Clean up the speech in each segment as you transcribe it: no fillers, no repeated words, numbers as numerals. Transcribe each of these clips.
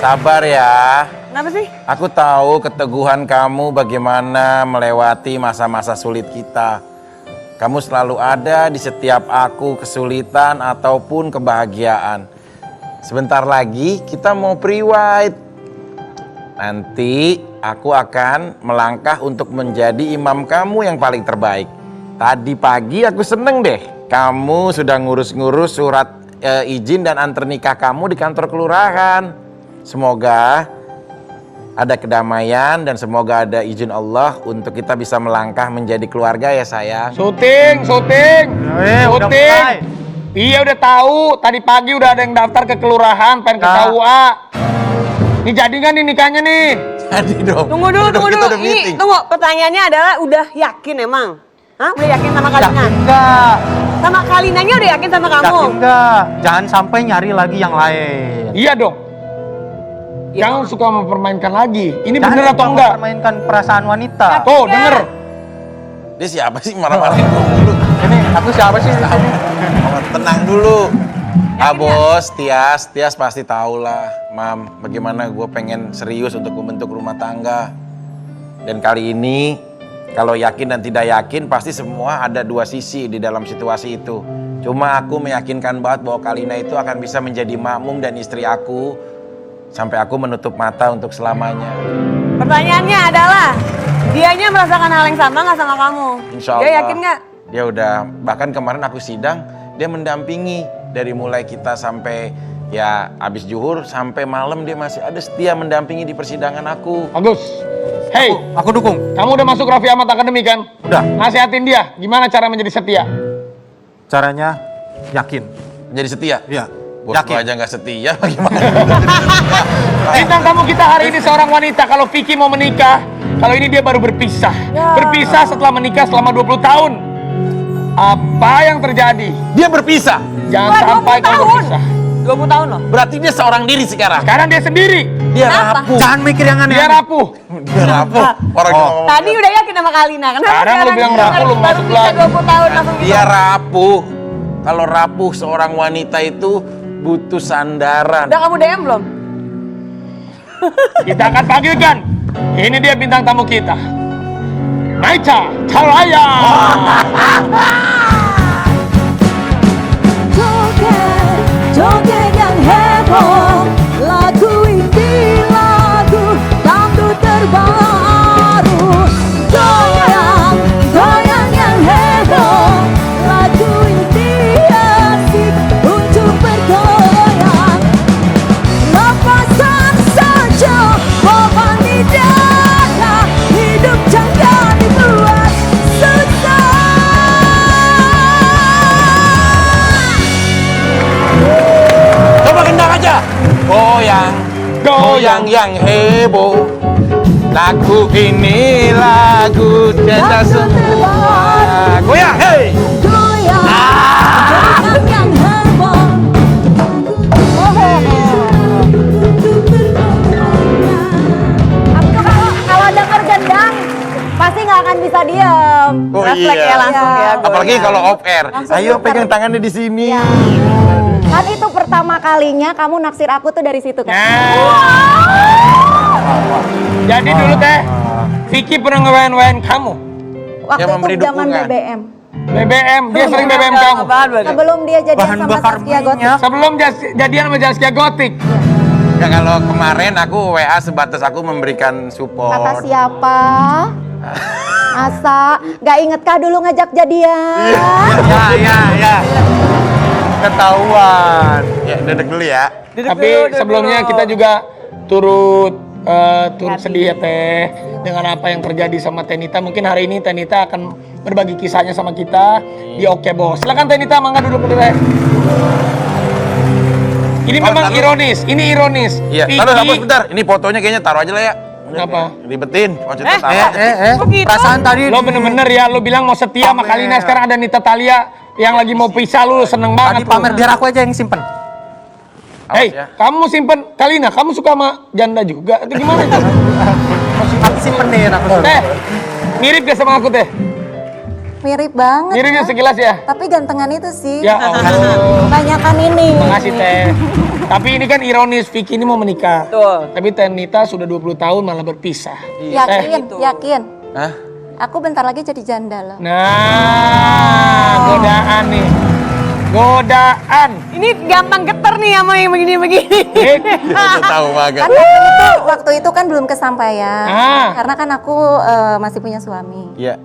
Sabar ya. Kenapa sih? Aku tahu keteguhan kamu bagaimana melewati masa-masa sulit kita. Kamu selalu ada di setiap aku kesulitan ataupun kebahagiaan. Sebentar lagi kita mau pre-wed. Nanti aku akan melangkah untuk menjadi imam kamu yang paling terbaik. Tadi pagi aku seneng deh. Kamu sudah ngurus-ngurus surat izin dan antar nikah kamu di kantor kelurahan. Semoga ada kedamaian dan semoga ada izin Allah untuk kita bisa melangkah menjadi keluarga ya sayang. Syuting. Iya udah tahu. Tadi pagi udah ada yang daftar ke kelurahan, pengen ke KUA. Ini jadi nggak nih nikahnya nih? Jadi dong. Tunggu dulu. Ini tunggu. Pertanyaannya adalah udah yakin emang? Hah? Udah yakin sama Kalina? Yakin enggak? Sama Kalinanya udah yakin sama kamu? Yakin enggak? Jangan sampai nyari lagi yang lain. Iya dong. Iya. Jangan suka mempermainkan lagi. Ini Jangan bener atau lupa enggak? mempermainkan perasaan wanita. Tuh, denger. Dia siapa sih marah-marahin gua dulu? Ini aku siapa sih? Tenang dulu. Bos, Tias pasti tahu lah, Mam, bagaimana gue pengen serius untuk membentuk rumah tangga. Dan kali ini, kalau yakin dan tidak yakin, pasti semua ada dua sisi di dalam situasi itu. Cuma aku meyakinkan banget bahwa Kalina itu akan bisa menjadi makmum dan istri aku, sampai aku menutup mata untuk selamanya. Pertanyaannya adalah, dianya merasakan hal yang sama nggak sama kamu? Insya Allah. Dia yakin nggak? Dia udah, bahkan kemarin aku sidang, dia mendampingi. Dari mulai kita sampai ya habis zuhur sampai malam dia masih ada setia mendampingi di persidangan aku. Bagus. Hey, Aku dukung. kamu udah masuk Raffi Ahmad Academy kan? Udah. Nasihatin dia, gimana cara menjadi setia? Caranya yakin. Menjadi setia? Iya. Bos Yakin. gua aja nggak setia, bagaimana? Bintang tamu kita hari ini seorang wanita. Kalau Vicky mau menikah, kalau ini dia baru berpisah. Ya. Berpisah setelah menikah selama 20 tahun. Apa yang terjadi? Dia berpisah. Jangan Wah, 20 sampai kamu tahun. berpisah. 20 tahun loh. Berarti dia seorang diri sekarang. Sekarang dia sendiri. Dia Kenapa? rapuh. Jangan mikir yang Dia aneh-aneh. rapuh. Dia rapuh. Orang cuma ngomong Tadi udah yakin sama Kalina. Kenapa Sekarang lu bilang rapuh, lu baru masuk bisa lagi. 20 tahun langsung gitu? dia rapuh. Kalau rapuh seorang wanita itu butuh sandaran. Udah kamu DM belum? Kita akan panggilkan. Ini dia bintang tamu kita. Naicha Caraya. Joget yang heboh, lagu ini lagu dangdut terbaru. Goyang yang heboh, lagu ini asik untuk bergoyang. Lepasan saja beban di dada, hidup jangan dibuat susah. Coba gendang aja. Goyang yang heboh. Lagu ini lagu kita semua. Goyang, hei. Goyang yang heboh. Aku kalau denger gendang pasti nggak akan bisa diem. Oh Refleks ya langsung ya. Apalagi goyang. kalau off air. Langsung Ayo muter. pegang tangannya di sini. Kan itu pertama kalinya kamu naksir aku tuh dari situ kan. Jadi dulu teh, Vicky pernah ngewen-wen kamu. Waktu Yang memberi itu zaman dukungan. BBM. BBM, dia sering BBM kamu. Apaan berarti? Sebelum dia jadian Bahan sama bakar Saskia Gotik. minyak. Sebelum jadian sama Zaskia Gotik. Ya kalau kemarin aku WA sebatas aku memberikan support. Kata siapa? Asa, gak ingetkah dulu ngajak jadian? Ya. Ketahuan. Ya, duduk dulu ya. Tapi sebelumnya kita juga turut sedih ya Teh dengan apa yang terjadi sama Tenita. Mungkin hari ini Tenita akan berbagi kisahnya sama kita di Oke Bos. Silakan Tenita, mangga duduk dulu Teh. Ini memang taruh. ironis, ini ironis. Iya, Vicky- taruh bentar. Ini fotonya kayaknya taruh aja lah ya. Kenapa? Ribetin. Maksudnya taruh aja. Begitu? Perasaan tadi. Lo bener-bener ya, lo bilang mau setia sama Kalina, sekarang ada Nita Talia yang lagi mau pisah, lu seneng Tadi banget. pamer biar aku aja yang simpen. Awas Hei, ya. kamu simpen Kalina, kamu suka sama janda juga? Itu gimana itu? Aku simpenin aku. Teh, mirip gak sama aku Teh? Mirip banget. Miripnya ya. sekilas ya? Tapi gantengan itu sih. Ya Allah. Kebanyakan ini. Makasih Teh. Tapi ini kan ironis, Vicky ini mau menikah. Betul. Tapi Tenita sudah 20 tahun malah berpisah. Yakin. Hah? Aku bentar lagi jadi janda loh. Nah, godaan nih. Godaan. Ini gampang geter nih sama yang begini-begini. Udah tahu banget. Kan waktu itu kan belum kesampaian. Ah. Karena kan aku masih punya suami. Iya.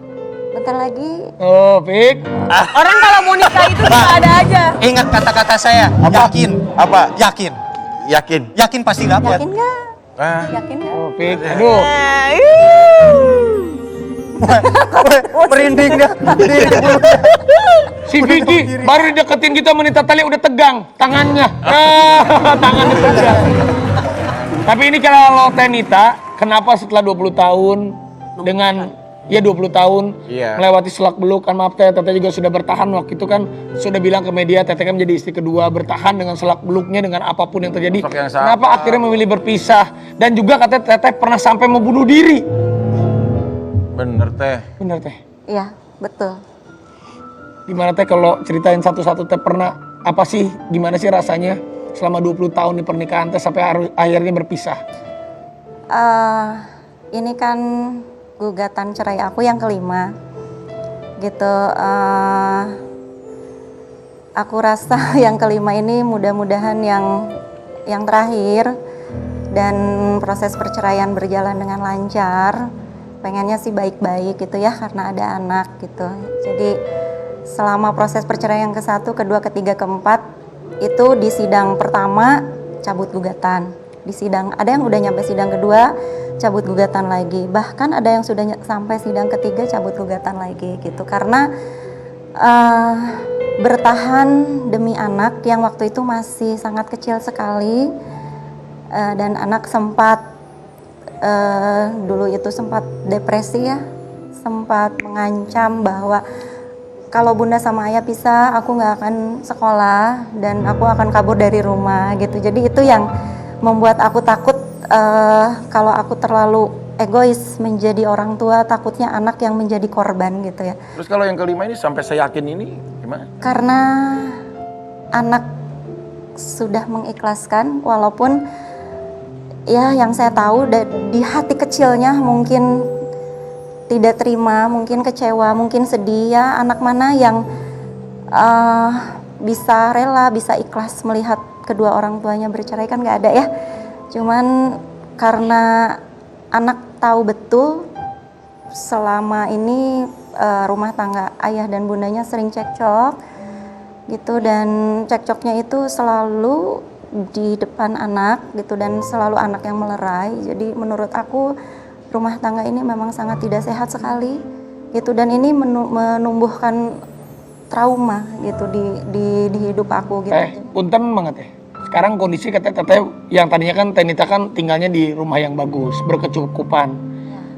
Bentar lagi. Oh, Vic. Orang kalau mau nikah itu bisa ada aja. Ingat kata-kata saya, yakin. Apa? Yakin. Yakin. Yakin pasti dapat. Yakin nggak? Ah. Yakin nggak? Oh, Vic. Aduh. Merinding dah. Si Vicky baru dideketin kita menita tali udah tegang tangannya. Tangannya tegang. Tapi ini kalau Tenita, kenapa setelah 20 tahun dengan 20 tahun Iya. melewati selak beluk kan, maaf Teteh juga sudah bertahan waktu itu kan, sudah bilang ke media Teteh kan menjadi istri kedua, bertahan dengan selak beluknya dengan apapun yang terjadi. Sosok yang sabar. Kenapa akhirnya memilih berpisah, dan juga katanya Teteh pernah sampai mau bunuh diri. Bener teh. Benar Teh? Iya, betul. Gimana Teh kalau ceritain satu-satu Teh pernah apa sih, gimana sih rasanya selama 20 tahun di pernikahan Teh sampai harus akhirnya berpisah? Ini kan gugatan cerai aku yang kelima. Gitu. Aku rasa yang kelima ini mudah-mudahan yang terakhir dan proses perceraian berjalan dengan lancar. Pengennya sih baik-baik gitu ya, karena ada anak gitu. Jadi selama proses perceraian ke-1, ke-2, ke-3, ke-4 itu di sidang pertama cabut gugatan. Di sidang ada yang udah nyampe sidang kedua cabut gugatan lagi. Bahkan ada yang sudah sampai sidang ketiga cabut gugatan lagi gitu. Karena bertahan demi anak yang waktu itu masih sangat kecil sekali, dan anak sempat dulu itu sempat depresi ya, sempat mengancam bahwa kalau bunda sama ayah pisah aku nggak akan sekolah dan aku akan kabur dari rumah gitu. Jadi itu yang membuat aku takut, kalau aku terlalu egois menjadi orang tua, takutnya anak yang menjadi korban gitu ya. Terus kalau yang kelima ini sampai saya yakin ini gimana? Karena anak sudah mengikhlaskan, walaupun ya yang saya tahu di hati kecilnya mungkin tidak terima, mungkin kecewa, mungkin sedih ya. Anak mana yang bisa rela, bisa ikhlas melihat kedua orang tuanya bercerai, kan nggak ada ya. Cuman karena anak tahu betul selama ini rumah tangga ayah dan bundanya sering cekcok gitu, dan cekcoknya itu selalu di depan anak gitu, dan selalu anak yang melerai. Jadi menurut aku rumah tangga ini memang sangat tidak sehat sekali gitu, dan ini menumbuhkan trauma gitu di hidup aku gitu. Punten banget ya. Sekarang kondisi kata Teteh yang tadinya kan Tenita kan tinggalnya di rumah yang bagus, berkecukupan.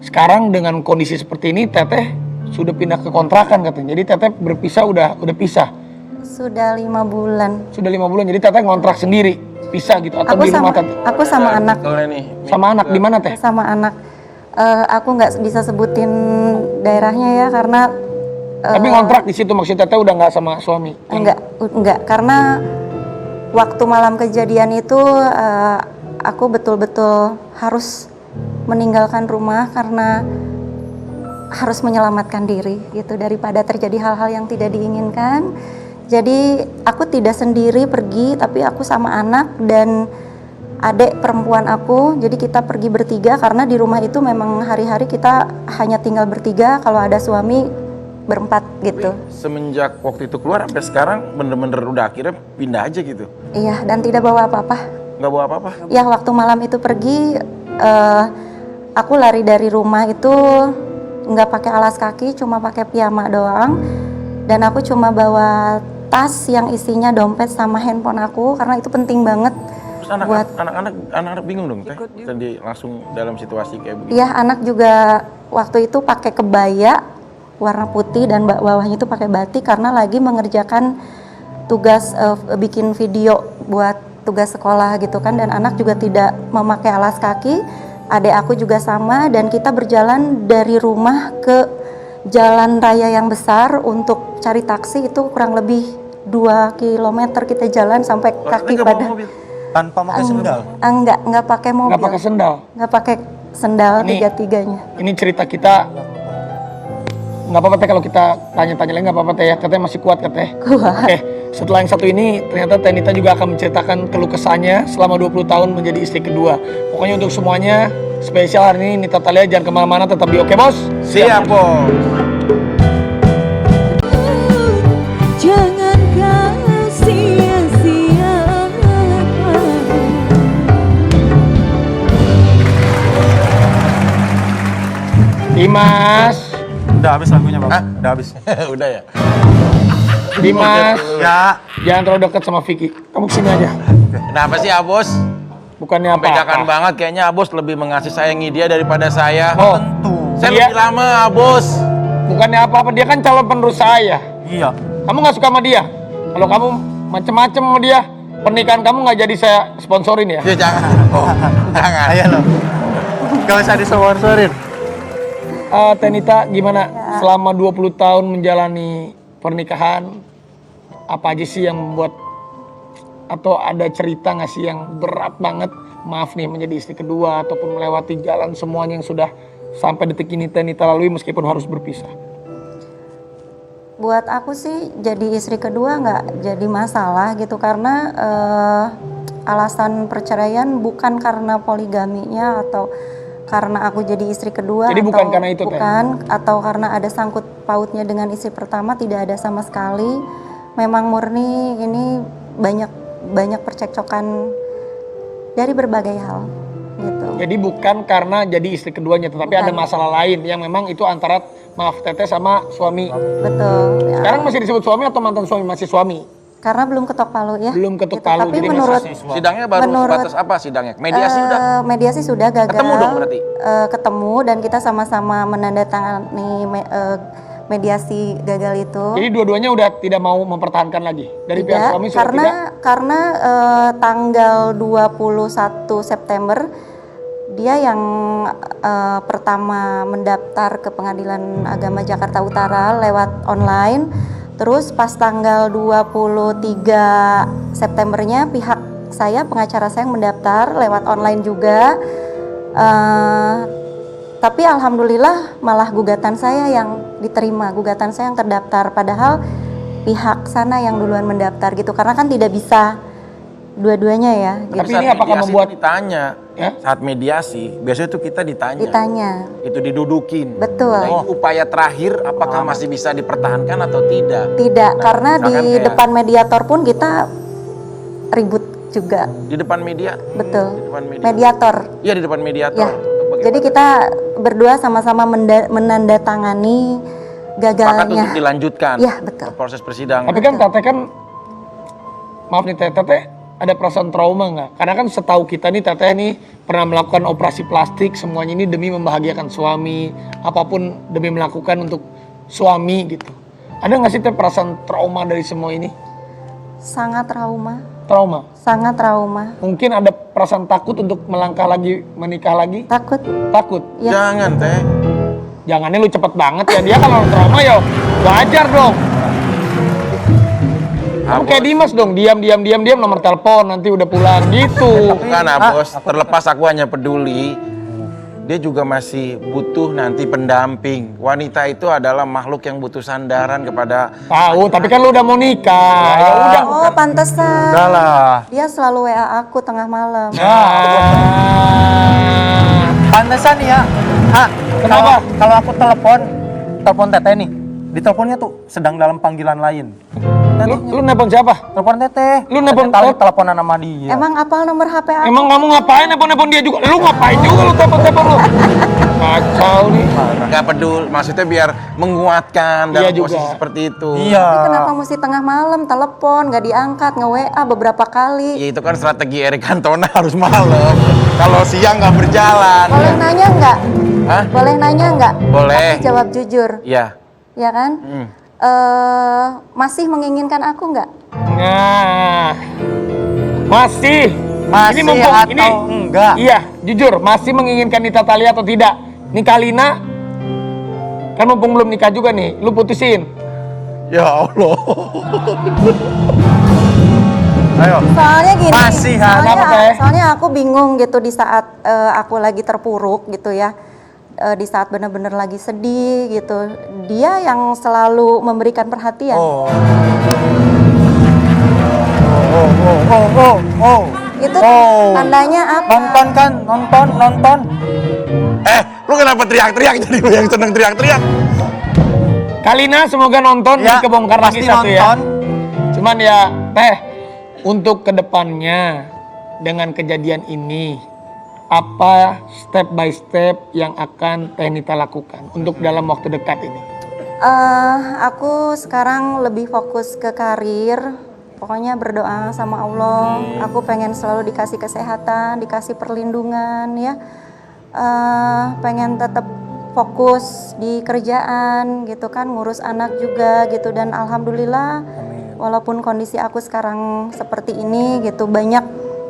Sekarang dengan kondisi seperti ini Teteh sudah pindah ke kontrakan katanya. Jadi Teteh berpisah udah pisah. Sudah 5 bulan. Sudah 5 bulan. Jadi Teteh ngontrak sendiri, pisah gitu atau di rumah Teteh? Aku sama anak. Sama anak di mana Teh? Sama anak. Aku nggak bisa sebutin daerahnya ya, karena tapi ngontrak di situ, maksudnya Teteh udah nggak sama suami? Enggak, karena waktu malam kejadian itu aku betul-betul harus meninggalkan rumah karena harus menyelamatkan diri gitu daripada terjadi hal-hal yang tidak diinginkan. Jadi aku tidak sendiri pergi, tapi aku sama anak dan adik perempuan aku. Jadi kita pergi bertiga karena di rumah itu memang hari-hari kita hanya tinggal bertiga, kalau ada suami berempat gitu. Semenjak waktu itu keluar sampai sekarang bener-bener udah akhirnya pindah aja gitu? Iya, dan tidak bawa apa-apa. Nggak bawa apa-apa? Ya waktu malam itu pergi, aku lari dari rumah itu nggak pakai alas kaki, cuma pakai piyama doang. Dan aku cuma bawa tas yang isinya dompet sama handphone aku karena itu penting banget. Terus buat anak-anak bingung dong Teh? Tadi langsung dalam situasi kayak begini. Iya, anak juga waktu itu pakai kebaya warna putih dan bawahnya itu pakai batik karena lagi mengerjakan tugas bikin video buat tugas sekolah gitu kan, dan anak juga tidak memakai alas kaki. Adik aku juga sama, dan kita berjalan dari rumah ke jalan raya yang besar untuk cari taksi. Itu kurang lebih 2 kilometer kita jalan sampai kaki pada Tanpa pakai sendal. Enggak pakai mobil. Nggak pakai sendal. Nggak pakai sendal Ini- tiga-tiganya. Ini cerita kita. Nggak apa-apa teh kalau kita tanya-tanya lagi, nggak apa-apa teh ya. Katanya masih kuat katanya. Kuat. Oke, setelah yang satu ini ternyata Tenita juga akan menceritakan keluh kesahnya selama 20 tahun menjadi istri kedua. Pokoknya untuk semuanya spesial hari ini Nita Thalia, jangan kemana-mana, tetap di Oke Bos. Siap, Bos. Jangan kau sia-siakan. Dimas, Udah habis lagunya, Bang. Hah? Udah habis. Udah ya? Dimas, Ya, jangan terlalu dekat sama Vicky. Kamu kesini aja. Kenapa sih Abos? Bukannya Membedakan apa-apa. banget kayaknya Abos lebih mengasih sayangi dia daripada saya. Oh, Saya Iya. lebih lama Abos. bukannya apa-apa. Dia kan calon penerus saya. iya. Kamu nggak suka sama dia? Kalau kamu macem-macem sama dia, pernikahan kamu nggak jadi saya sponsorin ya? Ya jangan. Oh, jangan. Ayo lo. Gak usah disponsorin. Tenita, gimana selama 20 tahun menjalani pernikahan, apa aja sih yang membuat, atau ada cerita nggak sih yang berat banget, maaf nih, menjadi istri kedua ataupun melewati jalan semuanya yang sudah sampai detik ini Tenita lalui meskipun harus berpisah? Buat aku sih jadi istri kedua nggak jadi masalah gitu, karena alasan perceraian bukan karena poligaminya atau karena aku jadi istri kedua. Jadi atau bukan karena itu, Teh? bukan, atau karena ada sangkut pautnya dengan istri pertama, tidak ada sama sekali. Memang murni ini banyak percekcokan dari berbagai hal gitu. Jadi bukan karena jadi istri keduanya, tetapi Bukan. ada masalah lain yang memang itu antara, maaf Teteh, sama suami. Betul. Ya. Sekarang masih disebut suami atau mantan suami? Masih suami. Karena belum ketok palu ya. Belum ketok Gitu. palu, Tapi jadi menurut Sidangnya baru Menurut- sebatas apa sidangnya? Mediasi udah? mediasi sudah gagal. Ketemu dong berarti? Ketemu dan kita sama-sama menandatangani mediasi gagal itu. Jadi dua-duanya udah tidak mau mempertahankan lagi dari pihak Tidak, suami sudah tidak. karena tanggal 21 September dia yang pertama mendaftar ke Pengadilan Agama Jakarta Utara lewat online. Terus pas tanggal 23 Septembernya pihak saya, pengacara saya yang mendaftar lewat online juga. Tapi alhamdulillah malah gugatan saya yang diterima, gugatan saya yang terdaftar, padahal pihak sana yang duluan mendaftar gitu, karena kan tidak bisa dua-duanya ya gitu. Tapi Saat ini apakah mediasi membuat- itu ditanya? Ya? Saat mediasi, biasanya tuh kita Ditanya, itu didudukin. betul. Nah, ini upaya terakhir, apakah masih bisa dipertahankan atau tidak? Tidak, Nah, karena di misalkan kayak- depan mediator pun kita ribut juga, Di depan media? betul. Di depan media. Mediator, Iya, di depan mediator. ya. Bagaimana? Jadi kita berdua sama-sama menandatangani Sepakat gagalnya. untuk dilanjutkan Iya, betul. ke proses persidangan. Tapi kan Teteh kan, maaf nih Teteh, ada perasaan trauma nggak? Karena kan setahu kita nih Teteh nih pernah melakukan operasi plastik, semuanya ini demi membahagiakan suami, apapun demi melakukan untuk suami gitu. Ada nggak sih Teh perasaan trauma dari semua ini? Sangat trauma, Trauma. sangat trauma. Mungkin ada perasaan takut untuk melangkah lagi, menikah lagi? Takut, Takut. ya. Jangan, Teh. Jangannya lu cepet banget ya, dia kalau trauma ya wajar dong. Kamu kayak Dimas dong, diam nomor telepon nanti udah pulang gitu. Bukan, Bos. Terlepas aku hanya peduli, dia juga masih butuh nanti pendamping. Wanita itu adalah makhluk yang butuh sandaran kepada. Tahu, tapi kan lu udah mau nikah. Ya udah. Oh, pantesan. Udah lah. Dia selalu WA aku tengah malam. Ah. Pantesan ya. Ah, Kenapa? Kalau aku telepon Teteh nih. Di teleponnya tuh sedang dalam panggilan lain. Lu nelpon siapa? Telepon Teteh. Lu nelpon Teteh tahu Teteh? teleponan sama dia. Emang apal nomor HP aku? Emang kamu ngapain nelpon dia juga? Lu ngapain juga lu telepon lu? Kacau nih. Gak peduli, maksudnya biar menguatkan Iya dalam juga. posisi seperti itu. Iya. Tapi kenapa mesti tengah malam telepon, nggak diangkat, nge-WA beberapa kali? Ya, itu kan strategi Eric Cantona harus malam. Kalau siang nggak berjalan. Boleh nanya nggak? Hah? Boleh nanya nggak? Boleh. Tapi jawab jujur, Iya. ya kan? Hmm. Masih menginginkan aku nggak? Nah. Masih. Masih atau enggak? Iya, jujur, masih menginginkan Nita Thalia atau tidak? Nih Kalina, kan mumpung belum nikah juga nih, lu putusin. Ya Allah. Ayo. Soalnya gini, Masih, Han. Kenapa, Teh? soalnya aku bingung gitu di saat aku lagi terpuruk gitu ya. Di saat benar-benar lagi sedih gitu. Dia yang selalu memberikan perhatian. Oh. Itu Oh. tandanya apa? Nonton kan? Nonton. Lu kenapa teriak-teriak jadi lu yang seneng teriak-teriak? Kalina semoga nonton Ya, ini kebongkar lagi pasti satu ya. nonton. Cuman ya Teh, untuk kedepannya dengan kejadian ini, apa step by step yang akan Teh Nita lakukan untuk dalam waktu dekat ini? Aku sekarang lebih fokus ke karir. Pokoknya berdoa sama Allah. Aku pengen selalu dikasih kesehatan, dikasih perlindungan ya. Pengen tetap fokus di kerjaan gitu kan, ngurus anak juga gitu. Dan alhamdulillah, walaupun kondisi aku sekarang seperti ini gitu, banyak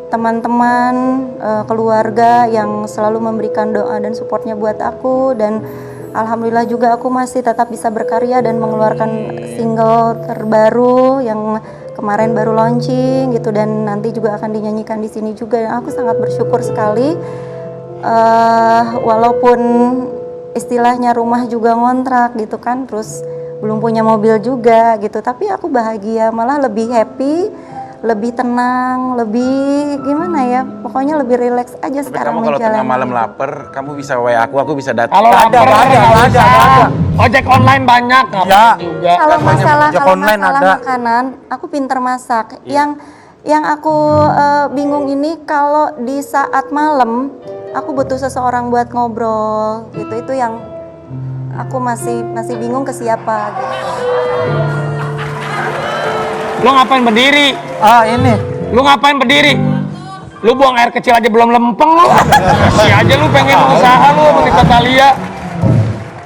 teman-teman, keluarga yang selalu memberikan doa dan supportnya buat aku. Dan alhamdulillah juga aku masih tetap bisa berkarya dan mengeluarkan single terbaru yang kemarin baru launching gitu, dan nanti juga akan dinyanyikan di sini juga. Dan aku sangat bersyukur sekali, walaupun istilahnya rumah juga ngontrak gitu kan, terus belum punya mobil juga gitu, tapi aku bahagia, malah lebih happy, lebih tenang, lebih gimana ya, pokoknya lebih rileks aja Tapi sekarang kamu kalau tengah menjalani malam hidup. lapar, kamu bisa WA aku bisa datang. Kalau lapar nggak usah. ada. Ojek online banyak ngapain Ya. juga. Kalau Kan banyak masalah ojek online ada. makanan, aku pinter masak. Yang aku bingung ini kalau di saat malam aku butuh seseorang buat ngobrol gitu. Itu yang aku masih bingung ke siapa gitu. Lu ngapain berdiri? Ini. Lu ngapain berdiri? Lu buang air kecil aja belum lempeng lu. Masih aja lu pengen usaha lu menikah Talia.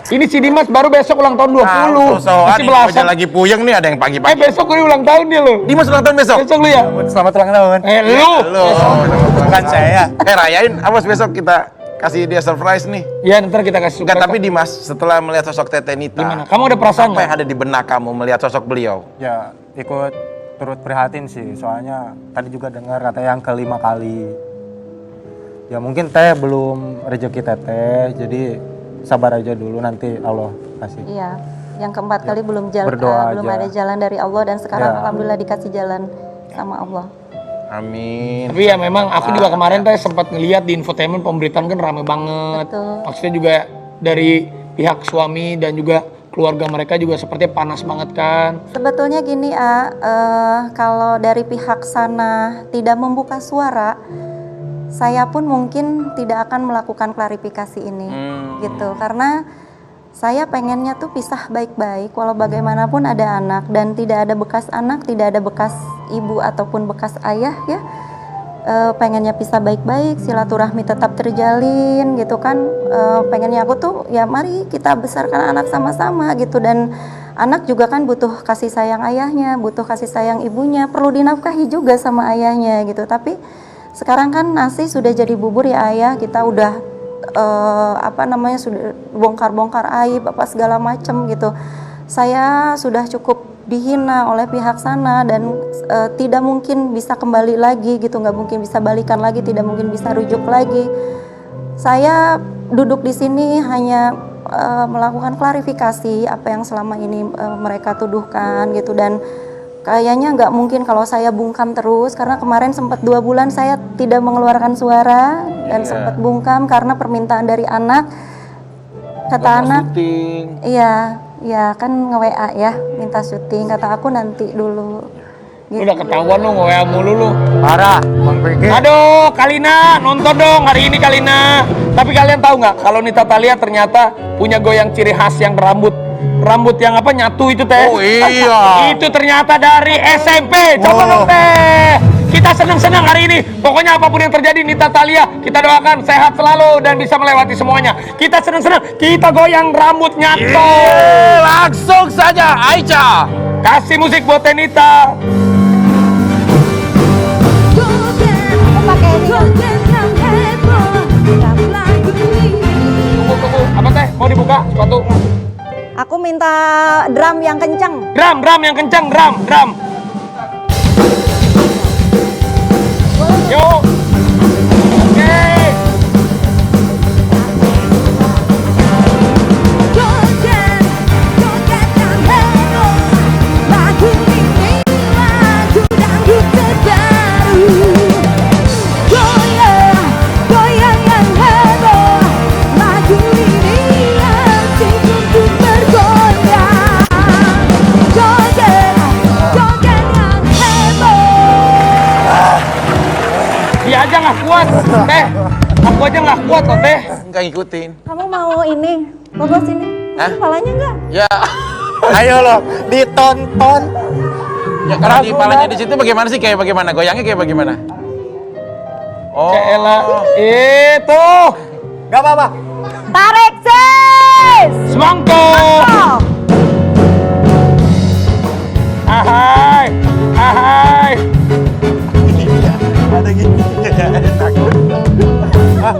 Ini si Dimas baru besok ulang tahun 20. Masih belasan. lagi puyeng nih, ada yang pagi-pagi. Besok gue ulang tahun dia lu. Dimas ulang tahun besok. Besok lu ya? Selamat ulang tahun. Lu. Halo. Bukan saya. Rayain, awas besok kita kasih dia surprise nih. Ya ntar kita kasih Enggak, surprise. tapi Dimas, setelah melihat sosok Teteh Nita, Gimana? Kamu ada perasaan apa nggak? yang ada di benak kamu melihat sosok beliau? Ya, ikut turut prihatin sih. Soalnya tadi juga dengar katanya yang kelima kali. Ya mungkin Teh belum rezeki Teteh, jadi sabar aja dulu, nanti Allah kasih. Iya, yang keempat kali belum Berdoa belum aja. ada jalan dari Allah, dan sekarang Ya. alhamdulillah dikasih jalan sama Allah. Amin. Tapi ya memang aku juga kemarin teh sempat ngeliat di infotainment pemberitaan kan rame banget. Betul. Maksudnya juga dari pihak suami dan juga keluarga mereka juga sepertinya panas banget kan. Sebetulnya gini kalau dari pihak sana tidak membuka suara, saya pun mungkin tidak akan melakukan klarifikasi ini, gitu. Karena saya pengennya tuh pisah baik-baik, walau bagaimanapun ada anak dan tidak ada bekas anak, tidak ada bekas ibu ataupun bekas ayah ya. Pengennya pisah baik-baik, silaturahmi tetap terjalin gitu kan. Pengennya aku tuh ya mari kita besarkan anak sama-sama gitu, dan anak juga kan butuh kasih sayang ayahnya, butuh kasih sayang ibunya, perlu dinafkahi juga sama ayahnya gitu. Tapi sekarang kan nasi sudah jadi bubur ya ayah, kita udah sudah bongkar-bongkar aib apa segala macam gitu. Saya sudah cukup dihina oleh pihak sana dan tidak mungkin bisa kembali lagi gitu, nggak mungkin bisa balikan lagi, tidak mungkin bisa rujuk lagi. Saya duduk di sini hanya melakukan klarifikasi apa yang selama ini mereka tuduhkan gitu, dan kayaknya nggak mungkin kalau saya bungkam terus, karena kemarin sempat 2 bulan saya tidak mengeluarkan suara dan sempat bungkam karena permintaan dari anak. Kata anak, iya kan nge-WA ya, minta syuting, kata aku nanti dulu. Lu udah ketahuan lu nge-WA mulu lu. Parah, Bang PG. Aduh, Kalina, nonton dong hari ini Kalina. Tapi kalian tahu nggak kalau Nita Talia ternyata punya goyang ciri khas yang rambut yang apa nyatu itu teh. Oh iya. Itu ternyata dari SMP. Coba dong teh. Kita senang-senang hari ini. Pokoknya apapun yang terjadi Nita Talia, kita doakan sehat selalu dan bisa melewati semuanya. Kita senang-senang, kita goyang rambut nyatu. Langsung saja, Aicha. Kasih musik buat Nita. Tunggu. Apa teh? Mau dibuka sepatu? Aku minta drum yang kencang. Drum yang kencang, drum. nggak kuat, teh. Aku aja nggak kuat loh, teh. Enggak ngikutin. Kamu mau ini? Bogos ini? Hah? Kepalanya enggak? Ya, Ayo loh, ditonton. ya kalau di palanya di situ bagaimana sih? Kayak bagaimana? Goyangnya kayak bagaimana? Oh, Cela, itu. Gak apa-apa. Tarik sis. Semangko. Ahai, ahai. Ada gini.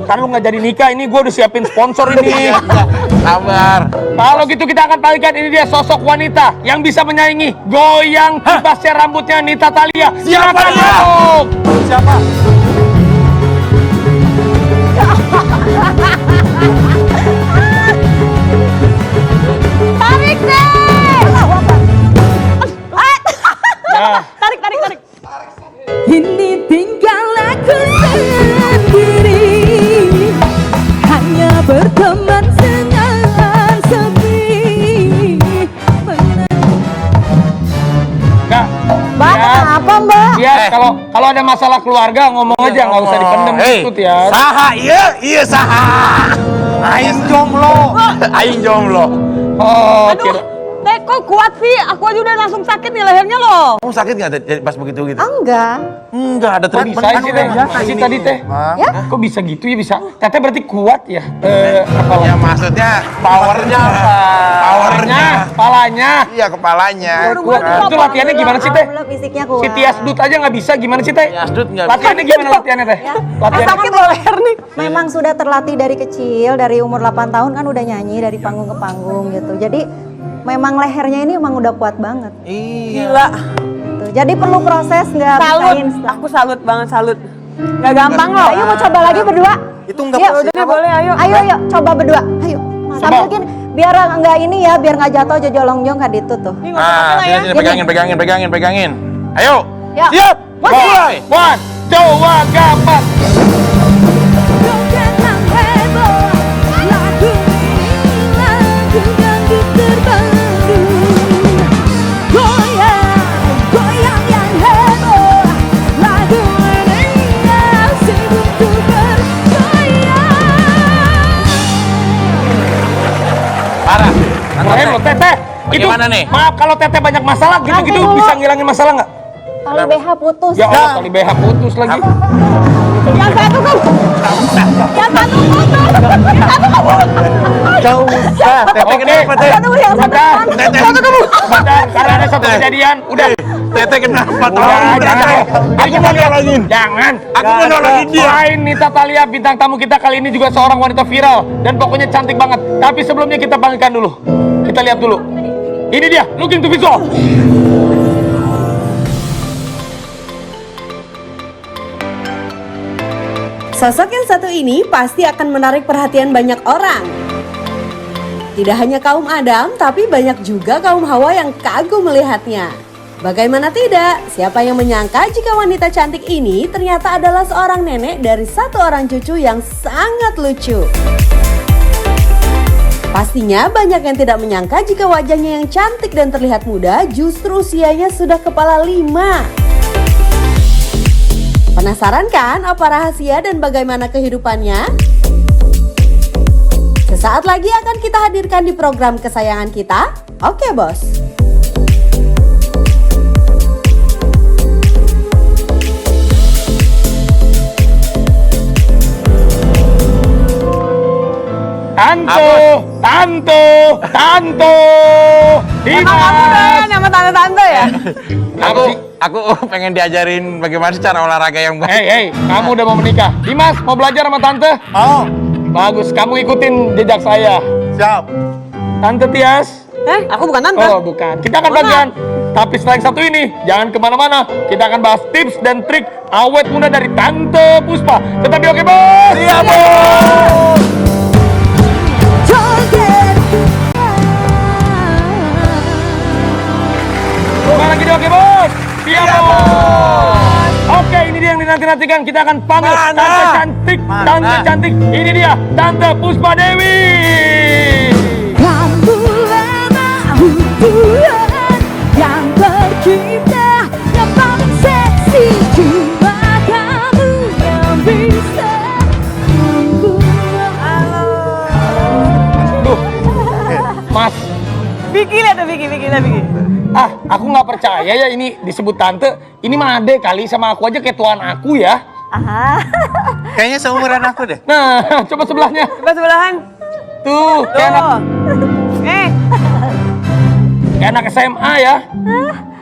Kan lu nggak jadi nikah, ini gue udah siapin sponsor ini. sabar. Kalau gitu kita akan pastikan ini dia sosok wanita yang bisa menyaingi goyang kibasnya rambutnya Nita Thalia. Siapa Silakan dia? masuk. Siapa? Tarik sis. Nah, Tarik, tarik, tarik. Ini tinggal aku sendiri, hanya berteman dengan sepi. enggak. Mbak, kenapa Mbak? Ya, kalau ada masalah keluarga ngomong aja, nggak usah dipendem gitu ya. Saha, iya saha. Aing jomblo. Aing jomblo. Oh, Aduh, kira. Teh kok kuat sih? Aku aja udah langsung sakit nih lehernya loh. Kamu sakit nggak pas begitu gitu? Enggak. Enggak ada Kok bisa sih teh? Si tadi teh. Ya? Kok bisa gitu ya bisa? Teteh berarti kuat ya? Apa Ya maksudnya powernya apa? Powernya. Kepalanya. Iya kepalanya. Kuat. Itu latihannya gimana sih teh? Alhamdulillah fisiknya kuat. Si Tias Dut aja nggak bisa, gimana sih teh? Tias Dut nggak Latihannya gimana latihannya teh? Ya. Latihan. Sakit loh leher nih. Memang sudah terlatih dari kecil, dari umur 8 tahun kan udah nyanyi dari panggung ke panggung gitu. Jadi memang lehernya ini emang udah kuat banget. Iya. Gila. Tuh. Jadi perlu proses nggak bisa Salut. instan. Aku salut banget, salut. Gak gampang loh. Ayo mau coba lagi berdua. Itu enggak Yuk. pasti. Udah boleh, ayo. Ayo coba berdua. Ayo. Sambil gini biar enggak ini ya, biar nggak jatuh jojolongjong kan itu tuh. Ini nggak usah pakai Ah, lah ya. sini pegangin. Ayo. Ya. Siap. Mulai. 1, 2, 3, 4. Roket yang heboh, lagu ini lagu dangdut terbaru. Goyang, goyang yang heboh, lagu ini asik untuk bergoyang. Parah. Keren loh teteh. Bagaimana nih? Maaf kalau teteh banyak masalah gitu-gitu Nanti dulu. bisa ngilangin masalah nggak? Tali BH putus. Ya Allah, tali BH putus lagi. Yang satu tuh. Yang satu putus. Jauh usah. Oke, bentar, bentar, karena ada satu kejadian. Udah, Teteh kenapa? udah, jangan. Aku mau nolongin. Jangan. Aku mau nolongin dia. Selain Nita Thalia, bintang tamu kita kali ini juga seorang wanita viral dan pokoknya cantik banget. Tapi sebelumnya kita panggilkan dulu. Kita lihat dulu. Ini dia, looking to visual. Sosok yang satu ini pasti akan menarik perhatian banyak orang. Tidak hanya kaum Adam, tapi banyak juga kaum Hawa yang kagum melihatnya. Bagaimana tidak, siapa yang menyangka jika wanita cantik ini ternyata adalah seorang nenek dari satu orang cucu yang sangat lucu. Pastinya banyak yang tidak menyangka jika wajahnya yang cantik dan terlihat muda justru usianya sudah kepala 5. Penasaran kan apa rahasia dan bagaimana kehidupannya? Sesaat lagi akan kita hadirkan di program kesayangan kita, Oke Bos. Tanto, Emang kamu doyan sama tante-tante ya? Aku pengen diajarin bagaimana sih cara olahraga yang baik. Hei, kamu udah mau menikah? Dimas, mau belajar sama tante? Oh, Bagus, kamu ikutin jejak saya. siap. Tante Tias. Aku bukan tante. Oh, bukan. Kita akan bagian. Tapi setelah yang satu ini, jangan kemana-mana. Kita akan bahas tips dan trik awet muda dari Tante Puspa. Tetapi oke bos. Siap, Bos. Joget. Kembali lagi di oke bos. Siap bos. Oke, ini dia yang dinanti-nantikan. Kita akan panggil Mana? Tante cantik. Tante cantik. Ini dia Tante Puspa Dewi. Kamulah mahu Tuhan yang tercipta, yang paling seksi. Cuma kamu yang bisa Bigi. Ah, aku nggak percaya ya ini disebut tante. Ini mah ade kali, sama aku aja kayak tuan aku ya. Ah, Kayaknya seumuran aku deh. Nah, coba sebelahnya. Coba sebelahan. Tuh, kayak anak, Eh, kayak anak SMA ya.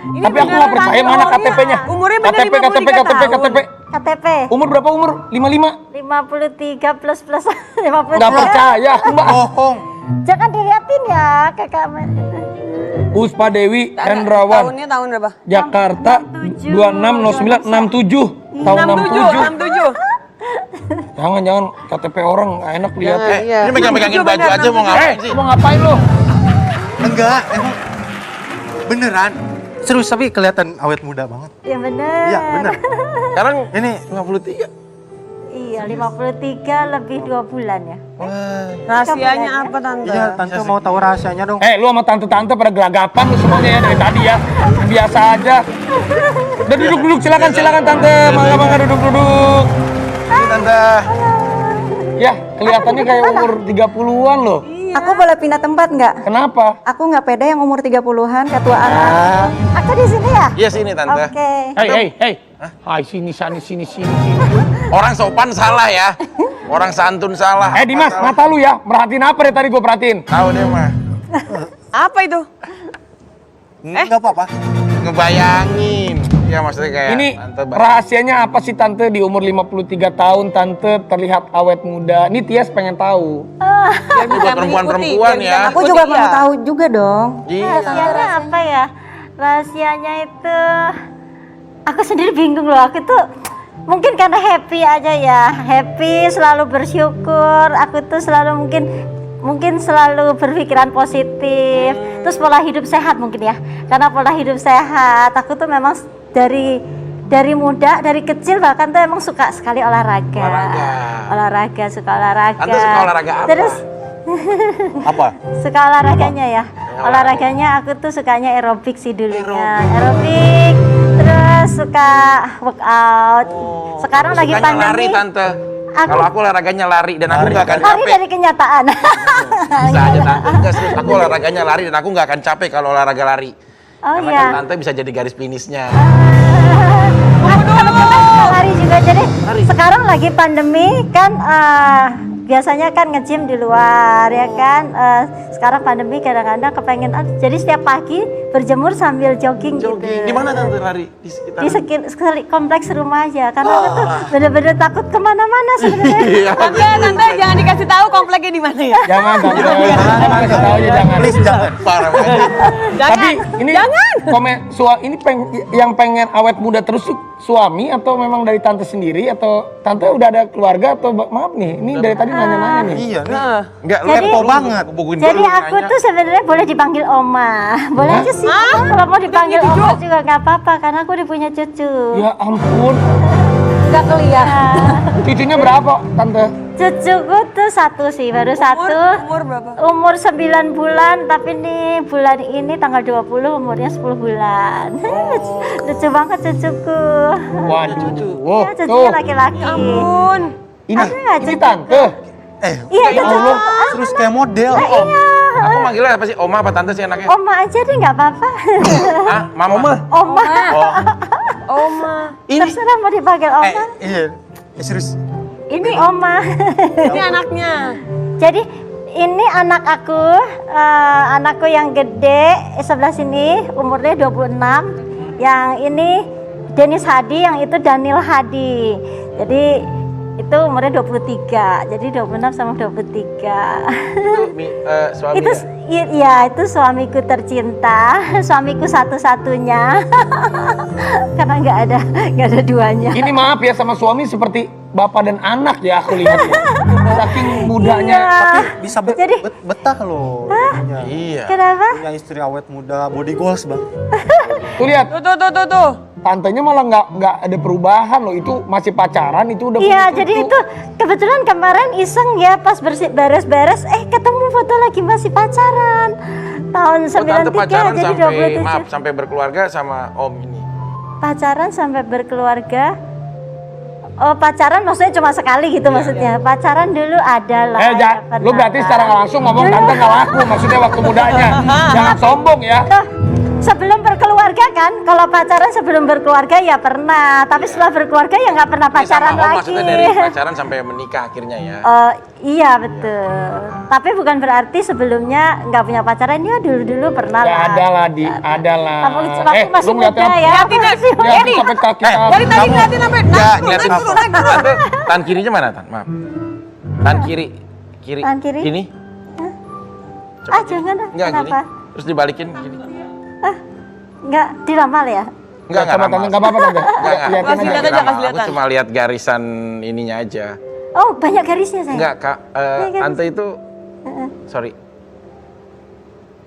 ini Tapi aku nggak beneran percaya tante mana umurnya. KTP-nya. Umurnya bener KTP, 53 tahun. KTP Umur berapa umur? 55? 53 plus 53. Nggak percaya aku mbak. Bohong. Jangan diliatin ya ke kamera. Puspa Dewi Hendrawan, Tahunnya tahun berapa? Jakarta 260967 tahun 67. 67. Jangan KTP orang nggak enak lihat. Iya. Ini megang-megangin baju bener, aja mau ngapain sih? Mau ngapain lo? Enggak, emang beneran. Serius tapi kelihatan awet muda banget. Ya bener. Iya, bener. Sekarang Ini 53. Iya, 53 lebih 2 bulan ya. Rahasianya apa tante? iya, tante mau tahu rahasianya dong. Lu sama tante-tante pada gelagapan lu semuanya ya dari tadi ya. Biasa aja. Udah duduk silakan tante. Mangga duduk. Ini tante. Ya, kelihatannya kayak umur 30-an loh. Aku boleh pindah tempat nggak? Kenapa? Aku nggak pede yang umur 30-an, ketuaan. Aku di sini ya? Iya sini tante. Oke. Hei. Hai sini. Orang sopan salah ya. Orang santun salah. Dimas, Apa salah? mata lu ya. Merhatiin apa dari tadi gue perhatiin? Tahu deh mah. Apa itu? Enggak apa-apa. Ngebayangin. Ya maksudnya kayak Ini tante rahasianya apa sih tante di umur 53 tahun tante terlihat awet muda? Ini Tias pengen tahu. Biar bisa buat perempuan-perempuan mengikuti, ya. biar bisa Aku juga mengikuti, mau iya. tahu juga dong. Iya. Rahasianya apa ya? Rahasianya itu aku sendiri bingung loh. Aku tuh mungkin karena happy aja ya. Happy, selalu bersyukur. Aku tuh selalu mungkin selalu berpikiran positif. Terus pola hidup sehat mungkin ya. Karena pola hidup sehat, aku tuh memang dari muda, dari kecil bahkan tuh emang suka sekali olahraga. Suka olahraga. Tante suka olahraga apa? Terus Apa? suka olahraganya ya. Olahraganya aku tuh sukanya aerobik sih dulunya. Aerobik. Terus suka workout. Sekarang Aku lagi sukanya pandemi. lari tante. Aku- Kalau aku olahraganya lari dan aku nggak akan Lari capek. dari kenyataan. Bisa aja tante. Enggak serius. Aku olahraganya lari dan aku nggak akan capek kalau olahraga lari. Oh Karena iya. kan tante bisa jadi garis finishnya. Anak-anak lari juga jadi sekarang lagi pandemi kan biasanya kan nge-gym di luar ya kan. Sekarang pandemi kadang-kadang kepengen jadi setiap pagi berjemur sambil jogging gitu. Di mana tante lari? Di sekitar. Di kompleks rumah aja karena aku tuh bener-bener takut kemana-mana sebenarnya. Iya. Tante jangan dikasih tahu kompleknya di mana ya. Jangan tante. Kasih tahu aja jangan. Please jangan. Parah banget. Tapi ini ini yang pengen awet muda terus tuh suami atau memang dari tante sendiri atau tante udah ada keluarga atau maaf nih ini dari tadi nanya-nanya nih. Iya nih. Enggak, lu Jadi- kepo banget. Bukuin Jadi dulu aku nanya. tuh sebenarnya boleh dipanggil Oma. Boleh aja sih. Kalau mau dipanggil Oma juga nggak apa-apa karena aku udah punya cucu. Ya ampun, Nggak kelihatan. cucunya berapa tante? Cucuku tuh satu sih, baru satu. Umur berapa? Umur 9 bulan, tapi nih bulan ini tanggal 20 umurnya 10 bulan. Lucu banget cucuku. Waduh, Ya, tuh. cucunya laki-laki. Ampun. Ini Ada nggak ini cucu? tante. Iya, cucu. Terus kayak model. Aku manggilnya apa sih? Oma apa tante sih anaknya? Oma aja deh nggak apa-apa. Ah, mama. Oma. Oh, Oma. Terserah mau dipanggil Oma. Iya. Serius. Ini Oma. Ini anaknya. Jadi ini anakku yang gede sebelah sini umurnya 26. Yang ini Denis Hadi, yang itu Daniel Hadi. Jadi itu umurnya 23. Jadi 26 sama 23. suami Itu ya? iya itu suamiku tercinta, suamiku satu-satunya. Karena nggak ada duanya. Ini maaf ya sama suami seperti bapak dan anak ya aku lihat ya. Saking mudanya. Iya. Bisa Jadi- betah loh. Punya, Iya. Kenapa? punya istri awet muda, body goals bang. Tuh lihat, Tuh. tantenya malah nggak ada perubahan loh. Itu masih pacaran itu udah Iya, punya jadi cucu. itu kebetulan kemarin iseng ya pas beres-beres, ketemu foto lagi masih pacaran. Tahun Oh, tante 93 pacaran jadi sampai 27. maaf sampai berkeluarga sama om ini. Pacaran sampai berkeluarga Oh, pacaran maksudnya cuma sekali gitu maksudnya. Pacaran dulu ada lah. ya Lu berarti pernah. secara nggak langsung ngomong tante nggak laku, maksudnya waktu mudanya. Jangan sombong ya. Tuh, sebelum berkeluarga kan, kalau pacaran sebelum berkeluarga ya pernah, tapi setelah berkeluarga ya nggak pernah Ini sama pacaran Om lagi. maksudnya dari pacaran sampai menikah akhirnya ya. Oh iya betul. Tapi bukan berarti sebelumnya nggak punya pacaran, ya dulu pernah Ya lah. ada lah, ada lah. Waktu masih lu ngeliatin muda apa? ya. Liatin, Masih Dia muda. sampai kaki. Dari tadi ngeliatin sampai Ya, naik ngeliatin turun, naik turun. Tante, tangan kirinya mana, Tan? Maaf. Tangan kiri. Tangan kiri? Ini? Ah jangan ah. Enggak gini. Kenapa? Terus dibalikin gini. Nggak diramal ya? Enggak Sama tante ramal. nggak apa-apa tante. Enggak. Liatin Kasih aja. lihat aja, kasih lihat. Aku cuma lihat garisan ininya aja. Oh banyak garisnya saya. Enggak, Kak. garis. Tante itu sorry.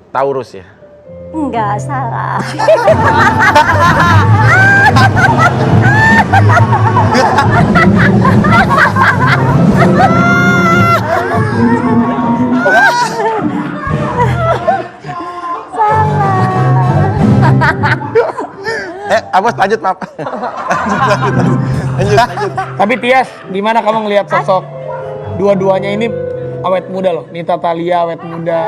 Taurus ya. Enggak salah. Abos lanjut, maaf. lanjut. Tapi Tias, gimana kamu ngelihat sosok dua-duanya ini awet muda loh? Nita Thalia awet muda.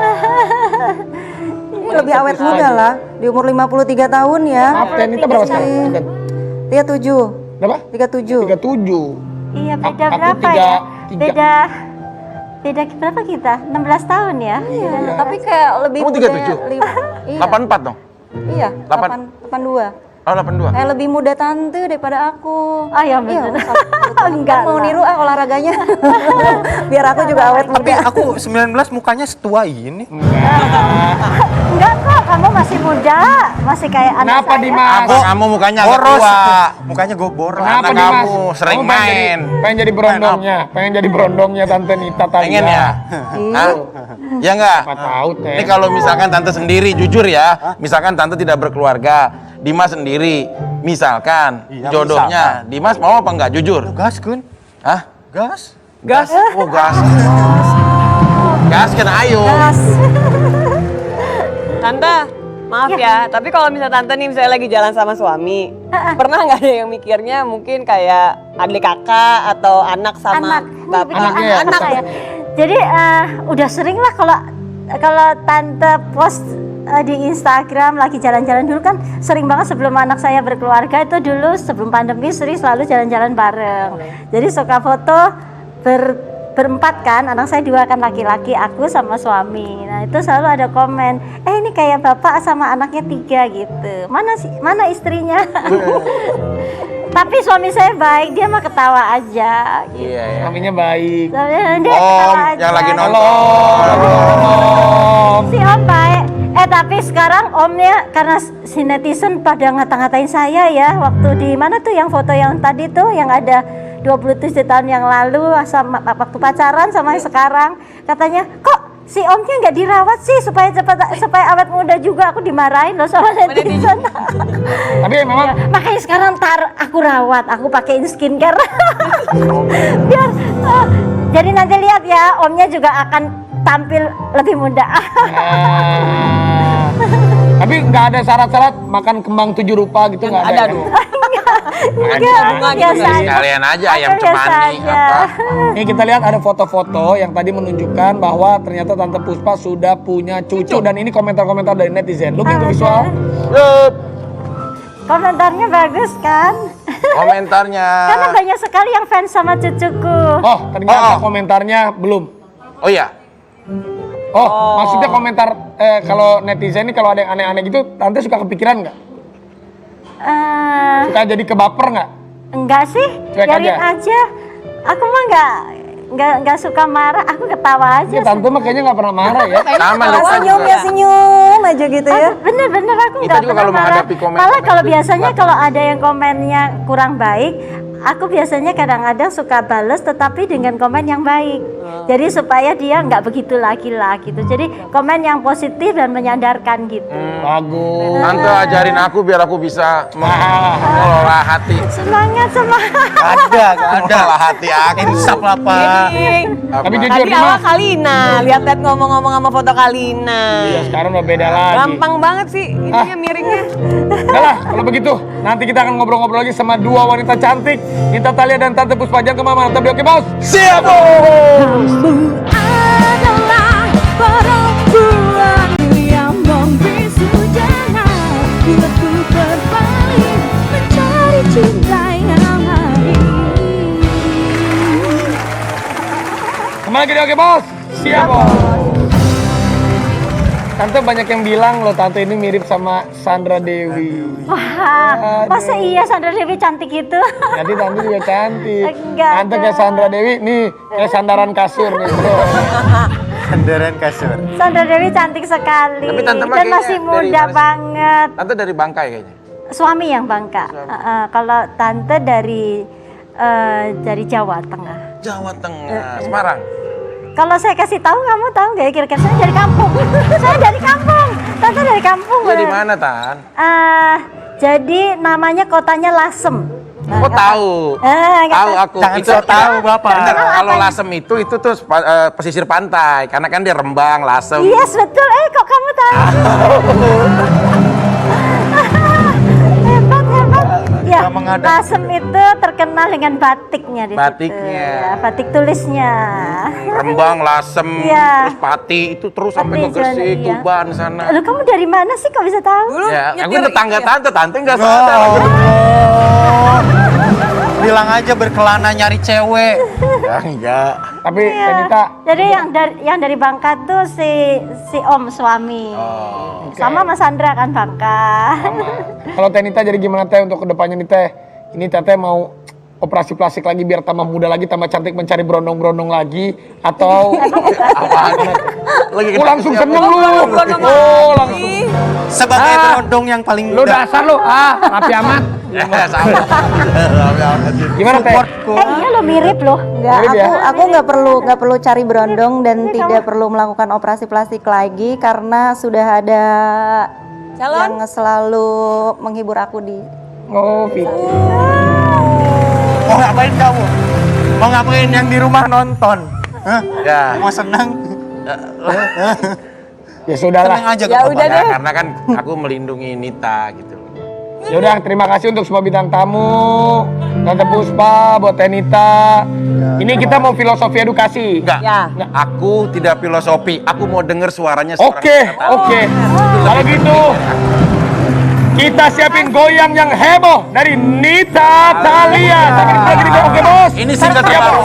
Ini lebih awet muda lah, di umur 53 tahun ya. Maaf, Nita berapa sekarang? Nita? 37. Berapa? 37. 37. Iya beda Aku berapa tiga- ya? tiga. Beda berapa kita? 16 tahun ya? Iya, tapi kayak lebih Kamu 37? Iya. 84 dong? Iya, Delapan- 82. Oh, 82. Kayak lebih muda tante daripada aku. Oh ya Iya, betul. enggak mau lah. niru olahraganya. Biar aku juga awet muda. Tapi aku 19 mukanya setua ini. Enggak kok, kamu masih muda, masih kayak anak Kenapa saya. Dimas? Abang kamu mukanya agak Boros. tua. Mukanya gue boros. Kenapa? Kenapa Anak Dimas? kamu sering Kamu pengen main. pengen jadi berondongnya, pengen jadi berondongnya tante Nita Thalia. Pengen ya? Hah? Ya enggak? Apa tahu teh. Ini kalau misalkan tante sendiri, jujur ya, misalkan tante tidak berkeluarga, Dimas sendiri, misalkan Iya, jodohnya, Dimas mau apa enggak? Jujur. Gas kun. Hah? Gas. Gas? Oh gas. Gas kena ayo. Tante, maaf ya, tapi kalau misalnya tante nih misalnya lagi jalan sama suami, pernah nggak ada yang mikirnya mungkin kayak adik kakak atau anak sama Anak. bapak? Anaknya ya, anak ya. Jadi udah sering lah kalau tante post di Instagram lagi jalan-jalan dulu kan sering banget sebelum anak saya berkeluarga itu dulu sebelum pandemi selalu jalan-jalan bareng. Jadi suka foto berempat kan, anak saya dua kan laki-laki, aku sama suami. Nah itu selalu ada komen, ini kayak bapak sama anaknya 3 gitu. Mana istrinya? Tapi suami saya baik, dia mah ketawa aja. Gitu. Iya ya. Suaminya baik. Dia ketawa Om aja. yang lagi Halo. nonton. Si Om baik. Tapi sekarang Omnya karena si netizen pada ngata-ngatain saya ya. Waktu di mana tuh yang foto yang tadi tuh yang ada 27 tahun yang lalu sama waktu pacaran sama yang sekarang. Katanya, "Kok si Omnya nggak dirawat sih supaya awet muda juga?" Aku dimarahin loh sama netizen. Tapi memang Ya, makanya sekarang aku rawat, aku pakein skincare. Biar jadi nanti lihat ya, Omnya juga akan tampil lebih muda. Tapi nggak ada syarat-syarat makan kembang 7 rupa gitu nggak ada. Ada ya? dong. Enggak, bunga gitu, biasa aja. Sekalian aja Aku ayam biasa cemani aja. apa. Ini kita lihat ada foto-foto yang tadi menunjukkan bahwa ternyata Tante Puspa sudah punya cucu dan ini komentar-komentar dari netizen. Look into visual. Komentarnya bagus kan? Komentarnya. Karena banyak sekali yang fans sama cucuku. Oh, ternyata Oh. komentarnya belum. Oh iya. Oh, maksudnya komentar kalau netizen ini kalau ada yang aneh-aneh gitu, Tante suka kepikiran nggak? Suka jadi kebaper nggak? Enggak sih, Cuek biarin aja? aja. Aku mah nggak suka marah, aku ketawa aja. Ya, Tante mah kayaknya nggak pernah marah ya. Sama Kalau Luka senyum juga. ya senyum aja gitu ya. Bener-bener aku Kita nggak juga pernah kalau marah. menghadapi komen-komen Malah kalau itu biasanya juga. kalau ada yang komennya kurang baik, aku biasanya kadang-kadang suka bales tetapi dengan komen yang baik. Jadi supaya dia nggak begitu lagi lah gitu. Jadi komen yang positif dan menyadarkan gitu. Bagus. Tante ajarin aku biar aku bisa mengelola hati. Semangat, semangat. Ada, gak ada. Malah hati aku. Insaf lah, Pak. Apa? Tapi jujur Tadi nih, awal Mas. Kalina, lihat-lihat ngomong-ngomong sama foto Kalina. Iya, sekarang udah beda lagi. Gampang banget sih ininya miringnya. Udah lah, kalau begitu nanti kita akan ngobrol-ngobrol lagi sama dua wanita cantik, Nita Thalia dan Tante Puspa. Jangan kemana-mana, tapi oke bos. Siap, Bos. adalah perempuan yang membisu jangan buatku berpaling mencari cinta yang hari. Kembali lagi di oke bos. Siap bos. Tante banyak yang bilang loh Tante ini mirip sama Sandra Dewi. Wah, masa iya Sandra Dewi cantik itu? Jadi Tante juga cantik. Enggak Tante dong. kayak Sandra Dewi nih, kayak sandaran kasur nih. Sandaran kasur. Sandra Dewi cantik sekali. Tapi Tante mah dan kayaknya masih dari muda mana sih? banget. Tante dari Bangkai kayaknya. Suami yang Bangka. Kalau tante dari Jawa Tengah. Jawa Tengah, Semarang. Kalau saya kasih tahu, kamu tahu nggak ya kira-kira saya dari kampung? Saya dari kampung. Tante dari kampung. Iya di mana, Tan? Jadi namanya kotanya Lasem. Nah, Oh tahu. Tahu aku. Jangan Itu so tahu, Bapak. Bener, kalau Lasem itu tuh pesisir pantai, karena kan dia Rembang, Lasem. Yes betul. Kok kamu tahu? Hebat hebat. Ya, Nggak menghadap. Lasem itu terkenal dengan batiknya di situ. Batiknya. Ya, batik tulisnya. Rembang, Lasem, Iya. terus Pati itu terus sampai ke Pati, Gresik, iya. Tuban sana. Lalu kamu dari mana sih kok bisa tahu? Ya, aku nyetir tetangga iya. tante nggak Ya sadar. Allah. Bilang aja berkelana nyari cewek. Ya, enggak. Tapi Iya. Tenita, Jadi yang dari Bangka tuh si Om suami. Oh. Sama Mas Sandra kan Bangka. kalau Tenita jadi gimana Teh untuk kedepannya nih Teh? Ini Teteh mau operasi plastik lagi biar tambah muda lagi, tambah cantik, mencari berondong-berondong lagi, atau Apaan? Lagi oh langsung siapa? seneng lu? Oh langsung. Sebagai berondong yang paling Lu muda. dasar lu, rapi amat. Ya, sama. Gimana Teh? Supportku. Iya lo mirip loh. Enggak, Mirip ya? aku nggak perlu cari berondong dan tidak perlu melakukan operasi plastik lagi karena sudah ada Calon? yang selalu menghibur aku di Oh, Vicky. Mau ngapain kamu? Mau ngapain yang di rumah nonton? Hah? Ya. Mau senang? Ya sudahlah. Senang aja Ya kok, udah Bapak. deh. Karena kan aku melindungi Nita gitu. Ya udah, terima kasih untuk semua bintang tamu, Tante Puspa, buat Tenita. Ini kita mau filosofi edukasi. Enggak. Ya. Aku tidak filosofi. Aku mau dengar suaranya seorang Oke, Nita Thalia. oke. Kalau gitu, kita siapin goyang yang heboh dari Nita Thalia. Sampai jumpa lagi di Oke Bos. Ini single Siap, terbaru.